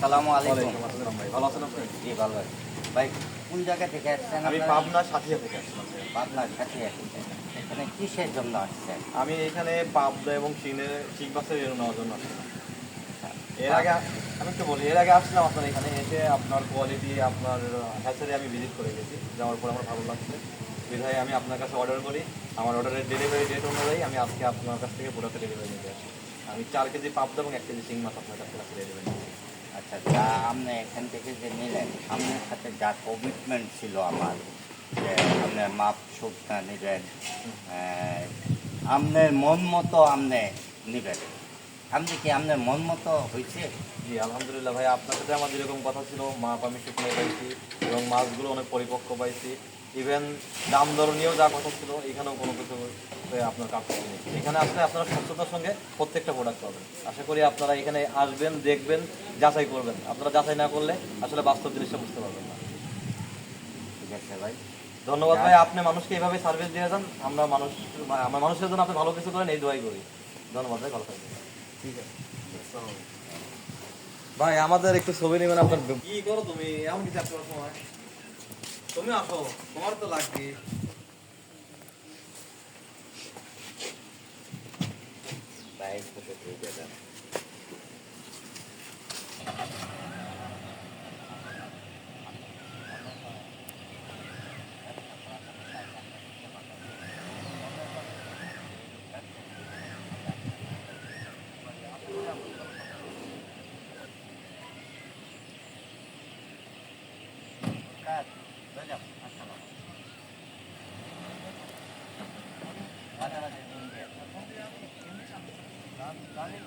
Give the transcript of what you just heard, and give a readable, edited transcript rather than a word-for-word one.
আসসালামু আলাইকুম। ওয়ালাইকুম আসসালাম ভাই, ভালো আছেন আপনি? জি ভালো আছি। ভাই কোন জায়গা থেকে আসছেন আমি আপনারা? পাবনা সাথিয়া থেকে আসলাম ভাই। পাবনার সাথে আসছেন। এখানে কিসের জন্য আসছেন? আমি এখানে পাবদা এবং শিং মাছের রেণু নেওয়ার জন্য আসলাম। এর আগে আমি একটু বলি, এর আগে আসলাম আপনার এখানে এসে আপনার কোয়ালিটি, আপনার হ্যাচারে আমি ভিজিট করে গেছি। যাওয়ার পর আমার ভালো লাগছে, বিধায় আমি আপনার কাছে অর্ডার করি। আমার অর্ডারের ডেলিভারি ডেট অনুযায়ী আমি আজকে আপনার কাছ থেকে প্রোডাক্ট ডেলিভারি নিতে আসি। আমি 4 কেজি পাবদা এবং 1 কেজি শিং মাছ আপনার কাছ থেকে ডেলিভারি নিচ্ছি। আচ্ছা, যা আপনি এখান থেকে যে নিলেন, আপনার সাথে যা কমিটমেন্ট ছিল আমার, যে আপনার মাপ সুখটা নেবেন, আপনার মন মতো আপনি নেবেন। আপনি কি আপনার মন মতো হয়েছে? জি আলহামদুলিল্লাহ ভাই, আপনার সাথে আমার যেরকম কথা ছিল, মাপ আমি শুকনো পাইছি এবং মাছগুলো অনেক পরিপক্ক পাইছি। ইভেন দাম দর নিয়েও যা কথা ছিল, এখানেও কোনো কিছু আপনার কাপড় নেই। এখানে আসলে আপনারা স্বচ্ছতার সঙ্গে প্রত্যেকটা প্রোডাক্ট পাবেন। আশা করি আপনারা এখানে আসবেন, দেখবেন, যাচাই করবেন। আপনারা যাচাই না করলে আসলে বাস্তব জিনিসটা বুঝতে পারবেন না। ঠিক আছে ভাই। ধন্যবাদ ভাই, আপনি মানুষকে এইভাবে সার্ভিস দিয়ে যান। আমরা মানুষের জন্য আপনি ভালো কিছু করেন, এই দোয়াই করি। ধন্যবাদ ভাই, ভালো থাকবেন। ঠিক আছে ভাই, আমাদের একটু ছবি নেবেন আপনার। কি করো তুমি এমন কিছু একটা সময়? তুমি আসো, তোমার তো লাগবে। ভাই ফটো তুলে দেন। কাট, হয়ে যাও, আসসালাম। মাঝে মাঝে দিন দিয়ে। তাহলে